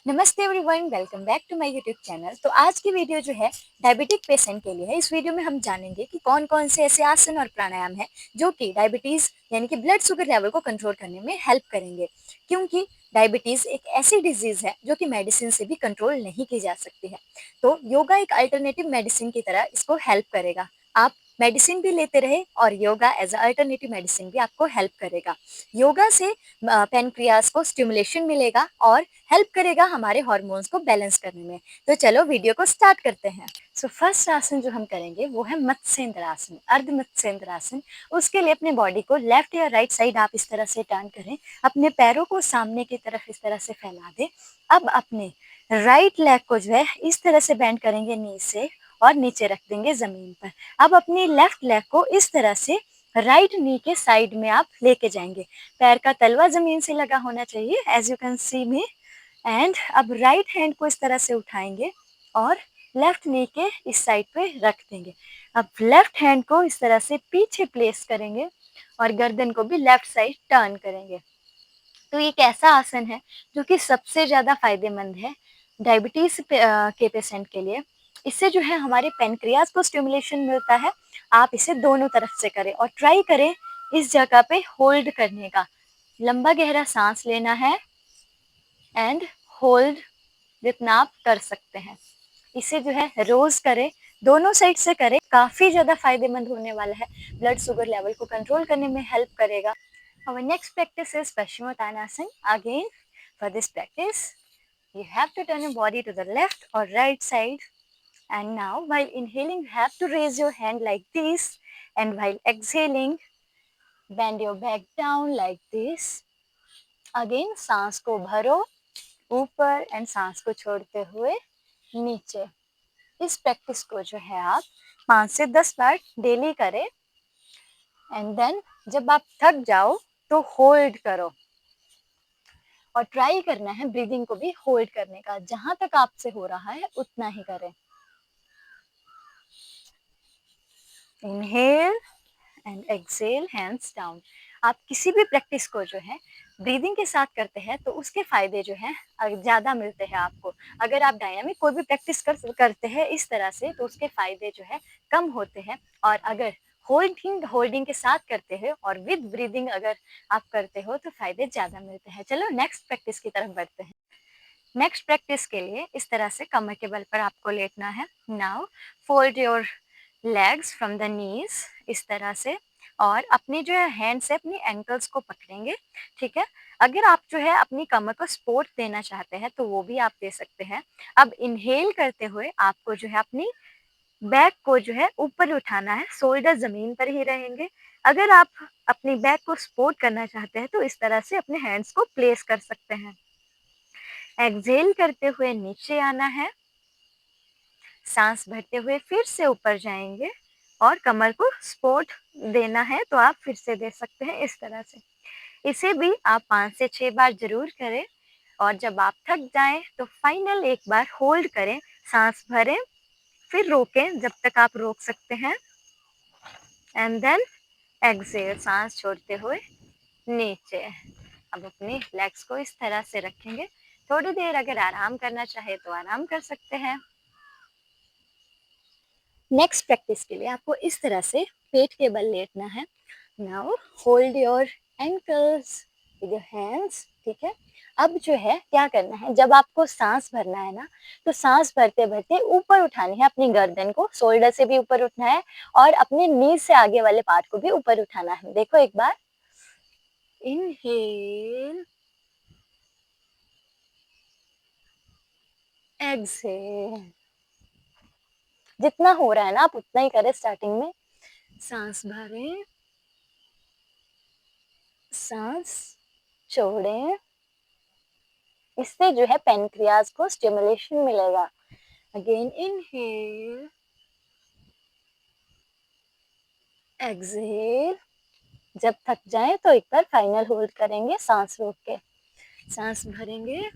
नमस्ते everyone, welcome back to my YouTube channel. तो आज की वीडियो जो है डायबिटिक पेशेंट के लिए है। इस वीडियो में हम जानेंगे कि कौन कौन से ऐसे आसन और प्राणायाम हैं जो कि डायबिटीज़ यानी कि ब्लड शुगर लेवल को कंट्रोल करने में हेल्प करेंगे, क्योंकि डायबिटीज़ एक ऐसी डिजीज़ है जो कि मेडिसिन से भी कंट्रोल नहीं की जा सकती है। तो योगा एक अल्टरनेटिव मेडिसिन की तरह इसको हेल्प करेगा। आप मेडिसिन भी लेते रहे और yoga as a alternative medicine भी आपको हेल्प करेगा। योगा से पैनक्रियाज को स्टिमुलेशन मिलेगा और हेल्प करेगा हमारे हार्मोन्स को बैलेंस करने में। तो चलो वीडियो को स्टार्ट करते हैं। सो फर्स्ट आसन जो हम करेंगे वो है मत्स्येंद्र आसन, अर्ध मत्स्येंद्र आसन। उसके लिए अपने बॉडी को लेफ्ट या राइट साइड आप इस तरह से टर्न करें, अपने पैरों को सामने की तरफ इस तरह से फैला दें। अब अपने राइट लेग को जो है इस तरह से बेंड करेंगे नी से और नीचे रख देंगे जमीन पर। अब अपनी लेफ्ट लेग को इस तरह से राइट नी के साइड में आप लेके जाएंगे। पैर का तलवा जमीन से लगा होना चाहिए, as you can see me. And अब राइट हैंड को इस तरह से उठाएंगे और लेफ्ट नी के इस साइड पे रख देंगे। अब लेफ्ट हैंड को इस तरह से पीछे प्लेस करेंगे और गर्दन को भी लेफ्ट साइड टर्न करेंगे। तो ये एक ऐसा आसन है जो कि सबसे ज़्यादा फायदेमंद है डायबिटीज़ के पेशेंट के लिए। इससे जो है हमारे पैनक्रियाज को स्टिमुलेशन मिलता है। आप इसे दोनों तरफ से करें और ट्राई करें इस जगह पे होल्ड करने का। लंबा गहरा सांस लेना है एंड होल्ड जितना आप कर सकते हैं। इसे जो है रोज करें, दोनों साइड से करें, काफी ज्यादा फायदेमंद होने वाला है। ब्लड शुगर लेवल को कंट्रोल करने में हेल्प करेगा। Our next practice is Paschimottanasana. Again, for this practice, you have to turn your body to the left or right side. And now, while inhaling, you have to raise your hand like this. And while exhaling, bend your back down like this. Again, सांस को भरो ऊपर and सांस को छोड़ते हुए नीचे। इस प्रैक्टिस को जो है आप 5 से 10 बार डेली करें। एंड देन जब आप थक जाओ तो होल्ड करो और ट्राई करना है ब्रीदिंग को भी होल्ड करने का। जहां तक आपसे हो रहा है उतना ही करें। Inhale and exhale, hands down. आप किसी भी प्रैक्टिस को जो है ब्रीदिंग के साथ करते हैं तो उसके फायदे जो है ज़्यादा मिलते हैं आपको। अगर आप डायनामिक कोई भी प्रैक्टिस करते हैं इस तरह से तो उसके फायदे जो है कम होते हैं। और अगर होल्डिंग के साथ करते हैं और विद ब्रीदिंग अगर आप करते हो तो फायदे ज़्यादा मिलते हैं। चलो नेक्स्ट प्रैक्टिस की तरफ बढ़ते हैं। नेक्स्ट प्रैक्टिस के लिए इस तरह से कमर के बल पर आपको लेटना है। Now fold your legs from the knees इस तरह से और अपने जो है हैंड से अपनी एंकल्स को पकड़ेंगे। ठीक है, अगर आप जो है अपनी कमर को सपोर्ट देना चाहते हैं तो वो भी आप दे सकते हैं। अब इनहेल करते हुए आपको जो है अपनी बैक को जो है ऊपर उठाना है, शोल्डर जमीन पर ही रहेंगे। अगर आप अपनी बैक को सपोर्ट करना चाहते हैं तो इस तरह से अपने हैंड्स को प्लेस कर सकते हैं। एक्सहेल करते हुए नीचे आना है, सांस भरते हुए फिर से ऊपर जाएंगे और कमर को सपोर्ट देना है तो आप फिर से दे सकते हैं इस तरह से। इसे भी आप 5 से 6 बार जरूर करें और जब आप थक जाएं तो फाइनल एक बार होल्ड करें, सांस भरें, फिर रोकें जब तक आप रोक सकते हैं एंड देन एक्सहेल, सांस छोड़ते हुए नीचे। अब अपनी लेग्स को इस तरह से रखेंगे। थोड़ी देर अगर आराम करना चाहे तो आराम कर सकते हैं। नेक्स्ट प्रैक्टिस के लिए आपको इस तरह से पेट के बल लेटना है। Now hold your ankles with your hands. ठीक है, अब जो है क्या करना है, जब आपको सांस भरना है ना तो सांस भरते भरते ऊपर उठानी है अपनी गर्दन को, शोल्डर से भी ऊपर उठना है और अपने नीज से आगे वाले पार्ट को भी ऊपर उठाना है। देखो एक बार, इनहेल, एक्सहेल। जितना हो रहा है ना आप उतना ही करें। स्टार्टिंग में सांस भरें, सांस छोड़ें। इससे जो है पेनक्रियाज को स्टिमुलेशन मिलेगा। Again inhale, exhale. जब थक जाए तो एक बार फाइनल होल्ड करेंगे, सांस रोक के सांस भरेंगे।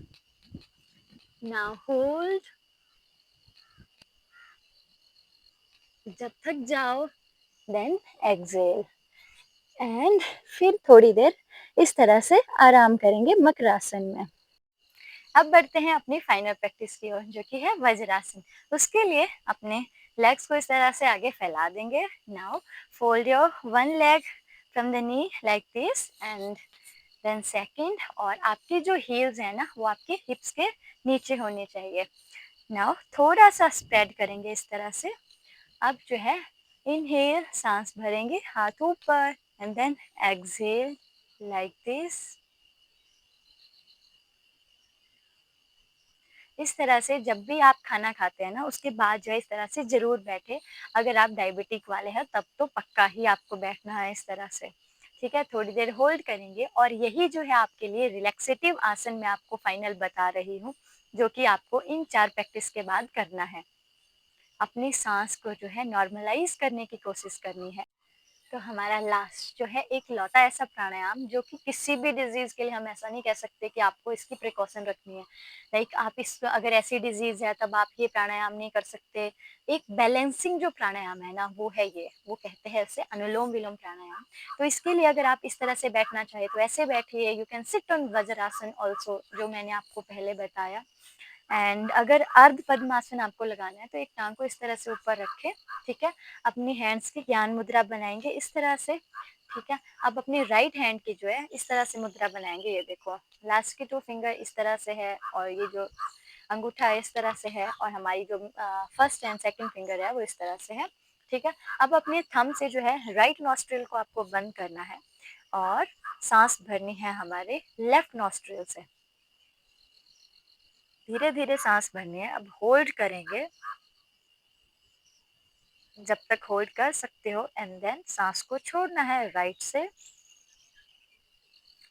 Now hold. जब थक जाओ देन एक्सहेल एंड फिर थोड़ी देर इस तरह से आराम करेंगे मकरासन में। अब बढ़ते हैं अपनी फाइनल प्रैक्टिस की ओर, जो कि है वज्रासन। उसके लिए अपने लेग्स को इस तरह से आगे फैला देंगे। Now fold your one leg from the knee like this and then second, और आपकी जो हील्स है ना वो आपके हिप्स के नीचे होनी चाहिए। नाउ थोड़ा सा स्प्रेड करेंगे इस तरह से। अब जो है इनहेल, सांस भरेंगे हाथ ऊपर, and then exhale like this. इस तरह से जब भी आप खाना खाते हैं ना उसके बाद जो है इस तरह से ज़रूर बैठे। अगर आप डायबिटिक वाले हैं तब तो पक्का ही आपको बैठना है इस तरह से। ठीक है, थोड़ी देर होल्ड करेंगे, और यही जो है आपके लिए रिलैक्सेटिव आसन मैं आपको फाइनल बता रही हूँ, जो कि आपको इन 4 प्रैक्टिस के बाद करना है। अपनी सांस को जो है नॉर्मलाइज करने की कोशिश करनी है। तो हमारा लास्ट जो है एक लौता ऐसा प्राणायाम, जो कि किसी भी डिजीज के लिए हम ऐसा नहीं कह सकते कि आपको इसकी प्रिकॉशन रखनी है। लाइक आप इस अगर ऐसी डिजीज है तब आप ये प्राणायाम नहीं कर सकते। एक बैलेंसिंग जो प्राणायाम है ना वो है ये, वो कहते हैं इसे अनुलोम विलोम प्राणायाम। तो इसके लिए अगर आप इस तरह से बैठना चाहे तो ऐसे बैठिए। You can sit on vajrasana also, जो मैंने आपको पहले बताया। एंड अगर अर्ध पद्मासन आपको लगाना है तो एक टांग को इस तरह से ऊपर रखें। ठीक है, अपनी हैंड्स की ज्ञान मुद्रा बनाएंगे इस तरह से। ठीक है, अब अपनी राइट हैंड की जो है इस तरह से मुद्रा बनाएंगे। ये देखो, लास्ट की 2 फिंगर इस तरह से है, और ये जो अंगूठा है इस तरह से है, और हमारी जो फर्स्ट एंड सेकंड फिंगर है वो इस तरह से है। ठीक है, अब अपने थंब से जो है राइट नॉस्ट्रिल को आपको बंद करना है, और सांस भरनी है हमारे लेफ्ट नॉस्ट्रिल से। धीरे धीरे सांस भरनी है। अब होल्ड करेंगे जब तक होल्ड कर सकते हो, एंड देन सांस को छोड़ना है राइट से।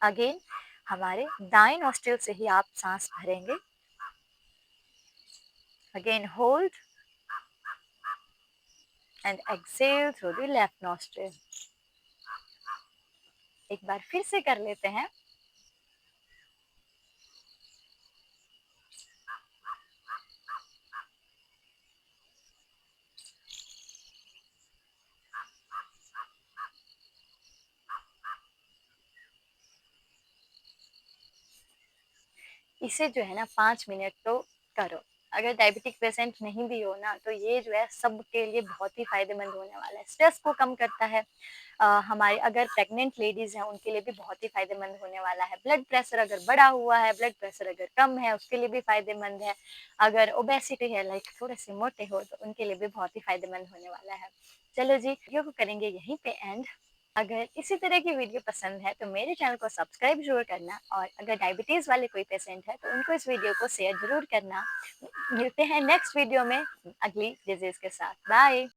अगेन हमारे दाएं नॉस्ट्रिल से ही आप सांस भरेंगे। Again hold and exhale through the left nostril. एक बार फिर से कर लेते हैं। इसे जो है ना 5 मिनट तो करो। अगर डायबिटिक पेशेंट नहीं भी हो ना तो ये जो है सबके लिए बहुत ही फायदेमंद होने वाला है। स्ट्रेस को कम करता है। हमारे अगर प्रेग्नेंट लेडीज हैं उनके लिए भी बहुत ही फायदेमंद होने वाला है। ब्लड प्रेशर अगर बढ़ा हुआ है, ब्लड प्रेशर अगर कम है, उसके लिए भी फायदेमंद है। अगर ओबेसिटी है, लाइक थोड़े से मोटे हो, तो उनके लिए भी बहुत ही फायदेमंद होने वाला है। चलो जी, वीडियो को करेंगे यहीं पे एंड। अगर इसी तरह की वीडियो पसंद है तो मेरे चैनल को सब्सक्राइब जरूर करना, और अगर डायबिटीज वाले कोई पेशेंट है तो उनको इस वीडियो को शेयर जरूर करना। मिलते हैं नेक्स्ट वीडियो में अगली डिजीज के साथ। बाय।